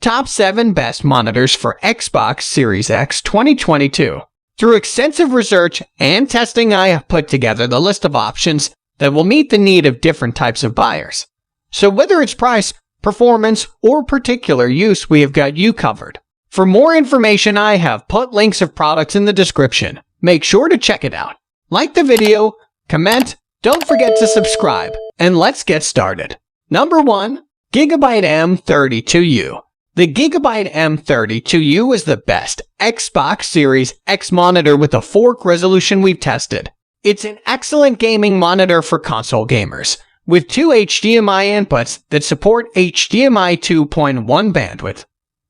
Top 7 Best Monitors for Xbox Series X 2022. Through extensive research and testing, I have put together the list of options that will meet the need of different types of buyers. So whether it's price, performance, or particular use, we have got you covered. For more information, I have put links of products in the description. Make sure to check it out. Like the video, comment, don't forget to subscribe, and let's get started. Number 1. Gigabyte M32U. The Gigabyte M32U is the best Xbox Series X monitor with a 4K resolution we've tested. It's an excellent gaming monitor for console gamers, with 2 HDMI inputs that support HDMI 2.1 bandwidth,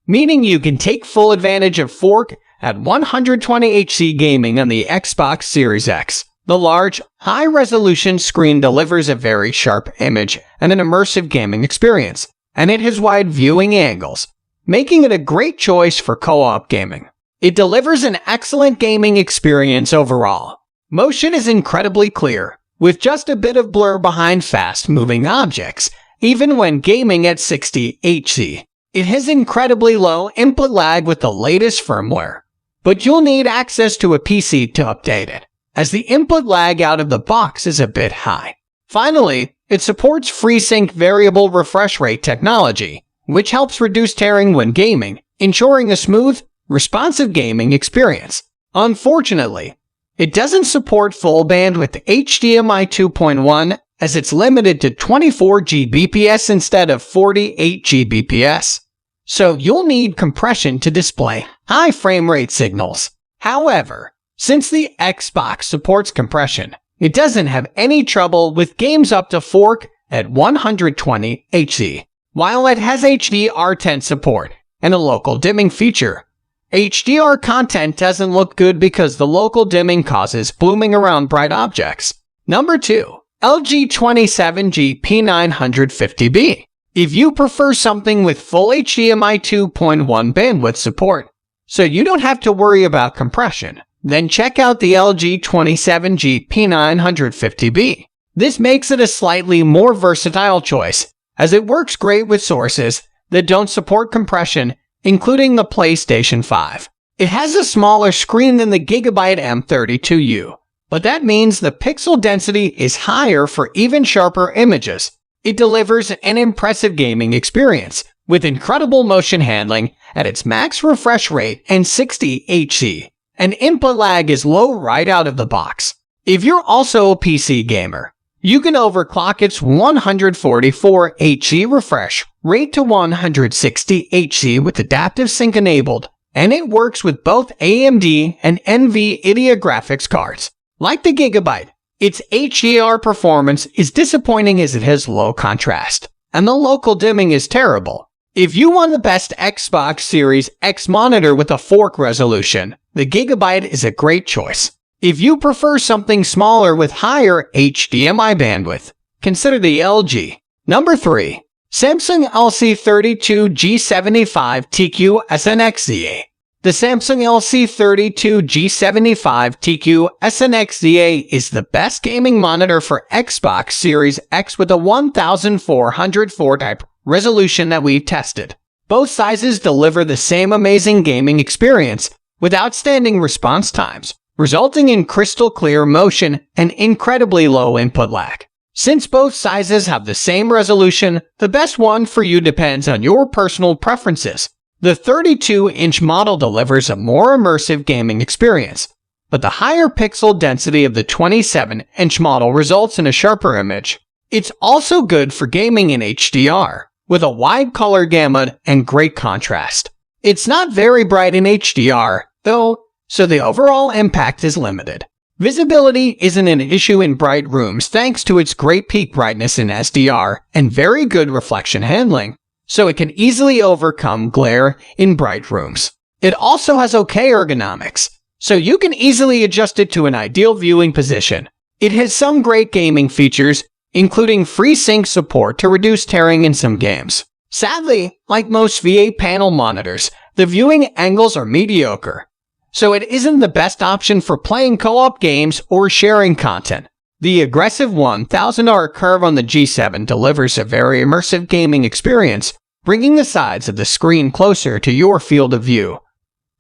meaning you can take full advantage of 4K at 120Hz gaming on the Xbox Series X. The large, high-resolution screen delivers a very sharp image and an immersive gaming experience, and it has wide viewing angles, making it a great choice for co-op gaming. It delivers an excellent gaming experience overall. Motion is incredibly clear, with just a bit of blur behind fast-moving objects, even when gaming at 60Hz. It has incredibly low input lag with the latest firmware, but you'll need access to a PC to update it, as the input lag out of the box is a bit high. Finally, it supports FreeSync variable refresh rate technology, which helps reduce tearing when gaming, ensuring a smooth, responsive gaming experience. Unfortunately, it doesn't support full bandwidth HDMI 2.1 as it's limited to 24 Gbps instead of 48 Gbps. So you'll need compression to display high frame rate signals. However, since the Xbox supports compression, it doesn't have any trouble with games up to 4K at 120Hz. While it has HDR10 support and a local dimming feature, HDR content doesn't look good because the local dimming causes blooming around bright objects. Number 2. LG 27G P950B. If you prefer something with full HDMI 2.1 bandwidth support, so you don't have to worry about compression, then check out the LG 27G P950B. This makes it a slightly more versatile choice, as it works great with sources that don't support compression, including the PlayStation 5. It has a smaller screen than the Gigabyte M32U, but that means the pixel density is higher for even sharper images. It delivers an impressive gaming experience, with incredible motion handling at its max refresh rate and 60Hz, and input lag is low right out of the box. If you're also a PC gamer, you can overclock its 144Hz refresh rate to 160Hz with Adaptive Sync enabled, and it works with both AMD and NVIDIA graphics cards. Like the Gigabyte, its HDR performance is disappointing as it has low contrast, and the local dimming is terrible. If you want the best Xbox Series X monitor with a 4K resolution, the Gigabyte is a great choice. If you prefer something smaller with higher HDMI bandwidth, consider the LG. Number 3. Samsung LC32G75TQ SNXZA. The Samsung LC32G75TQ SNXZA is the best gaming monitor for Xbox Series X with a 1404 type resolution that we've tested. Both sizes deliver the same amazing gaming experience with outstanding response times, resulting in crystal clear motion and incredibly low input lag. Since both sizes have the same resolution, the best one for you depends on your personal preferences. The 32-inch model delivers a more immersive gaming experience, but the higher pixel density of the 27-inch model results in a sharper image. It's also good for gaming in HDR, with a wide color gamut and great contrast. It's not very bright in HDR, though, so the overall impact is limited. Visibility isn't an issue in bright rooms thanks to its great peak brightness in SDR and very good reflection handling, so it can easily overcome glare in bright rooms. It also has okay ergonomics, so you can easily adjust it to an ideal viewing position. It has some great gaming features, including FreeSync support to reduce tearing in some games. Sadly, like most V8 panel monitors, the viewing angles are mediocre, so it isn't the best option for playing co-op games or sharing content. The aggressive 1000R curve on the G7 delivers a very immersive gaming experience bringing the sides of the screen closer to your field of view.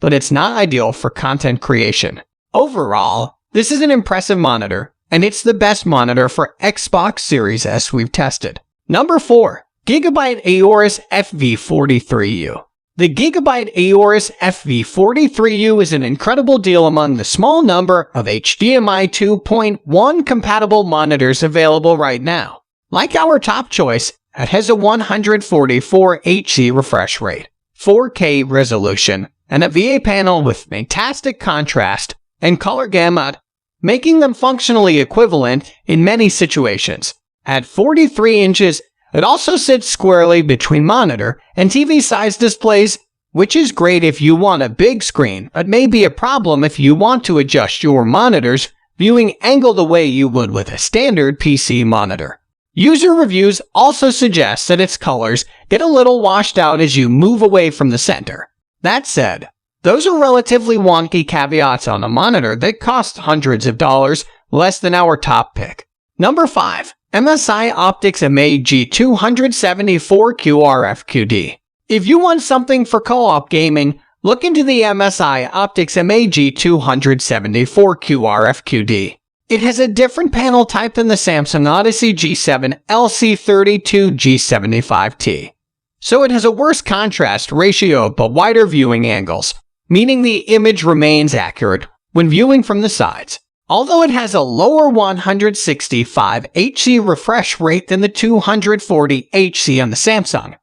But it's not ideal for content creation. Overall, this is an impressive monitor, and it's the best monitor for Xbox Series S we've tested. Number 4. Gigabyte Aorus FV43U. The Gigabyte Aorus FV43U is an incredible deal among the small number of HDMI 2.1 compatible monitors available right now. Like our top choice, it has a 144 Hz refresh rate, 4K resolution, and a VA panel with fantastic contrast and color gamut, making them functionally equivalent in many situations. At 43 inches, it also sits squarely between monitor and TV-sized displays, which is great if you want a big screen, but may be a problem if you want to adjust your monitor's viewing angle the way you would with a standard PC monitor. User reviews also suggest that its colors get a little washed out as you move away from the center. That said, those are relatively wonky caveats on a monitor that costs hundreds of dollars less than our top pick. Number 5. MSI Optix MAG274QRFQD. If you want something for co-op gaming, look into the MSI Optix MAG274QRFQD. It has a different panel type than the Samsung Odyssey G7 LC32 G75T. So it has a worse contrast ratio but wider viewing angles, meaning the image remains accurate when viewing from the sides. Although it has a lower 165 Hz refresh rate than the 240 Hz on the Samsung,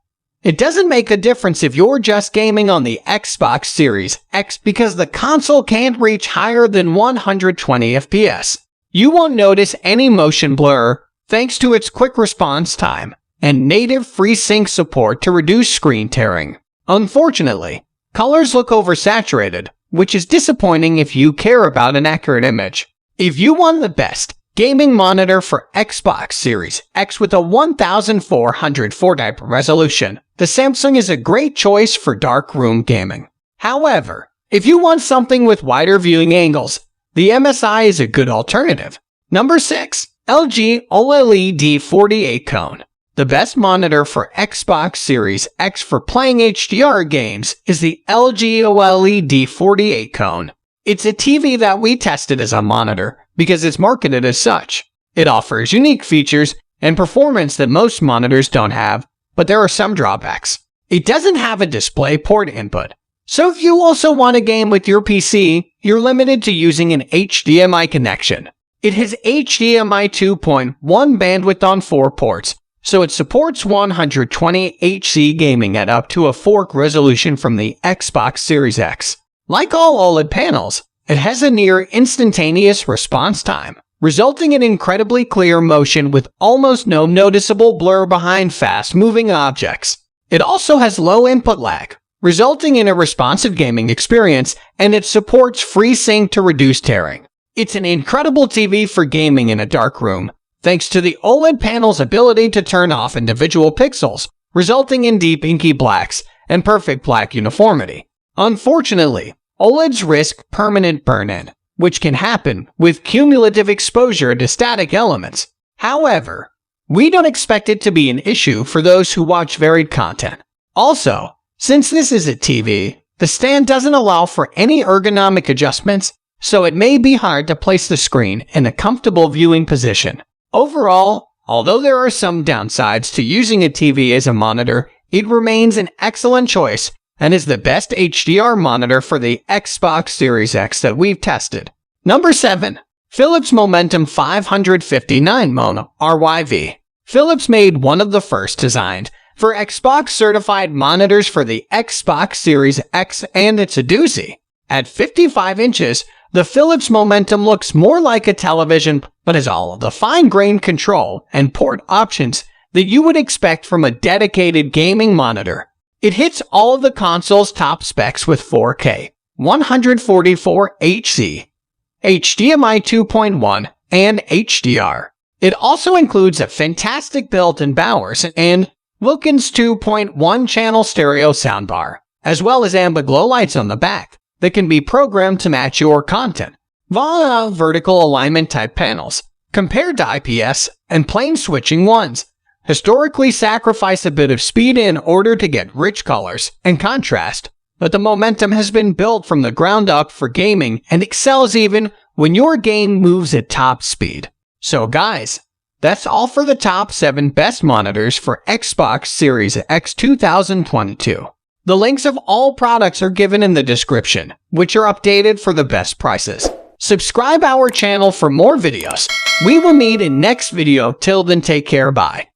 it doesn't make a difference if you're just gaming on the Xbox Series X because the console can't reach higher than 120 FPS. You won't notice any motion blur thanks to its quick response time and native FreeSync support to reduce screen tearing. Unfortunately, colors look oversaturated, which is disappointing if you care about an accurate image. If you want the best gaming monitor for Xbox Series X with a 1440 resolution, the Samsung is a great choice for dark room gaming. However, if you want something with wider viewing angles, the MSI is a good alternative. Number 6. LG OLED 48 Cone. The best monitor for Xbox Series X for playing HDR games is the LG OLED 48 Cone. It's a TV that we tested as a monitor because it's marketed as such. It offers unique features and performance that most monitors don't have, but there are some drawbacks. It doesn't have a DisplayPort input. So if you also want a game with your PC, you're limited to using an HDMI connection. It has HDMI 2.1 bandwidth on 4 ports, so it supports 120 Hz gaming at up to a 4K resolution from the Xbox Series X. Like all OLED panels, it has a near instantaneous response time, resulting in incredibly clear motion with almost no noticeable blur behind fast-moving objects. It also has low input lag, resulting in a responsive gaming experience, and it supports FreeSync to reduce tearing. It's an incredible TV for gaming in a dark room, thanks to the OLED panel's ability to turn off individual pixels, resulting in deep inky blacks and perfect black uniformity. Unfortunately, OLEDs risk permanent burn-in, which can happen with cumulative exposure to static elements. However, we don't expect it to be an issue for those who watch varied content. Also, since this is a TV, the stand doesn't allow for any ergonomic adjustments, so it may be hard to place the screen in a comfortable viewing position. Overall, although there are some downsides to using a TV as a monitor, it remains an excellent choice and is the best HDR monitor for the Xbox Series X that we've tested. Number 7. Philips Momentum 559 Mono RYV. Philips made one of the first designed for Xbox certified monitors for the Xbox Series X, and it's a doozy. At 55 inches, the Philips Momentum looks more like a television, but has all of the fine-grained control and port options that you would expect from a dedicated gaming monitor. It hits all of the console's top specs with 4K, 144 Hz, HDMI 2.1, and HDR. It also includes a fantastic built-in Bowers and Wilkins 2.1 channel stereo soundbar, as well as ambiglow lights on the back that can be programmed to match your content via vertical alignment type panels, compared to IPS and plain switching ones. historically sacrifice a bit of speed in order to get rich colors and contrast, but the momentum has been built from the ground up for gaming and excels even when your game moves at top speed. So guys, that's all for the top 7 best monitors for Xbox Series X 2022. The links of all products are given in the description, which are updated for the best prices. Subscribe our channel for more videos. We will meet in next video. Till then, take care, bye.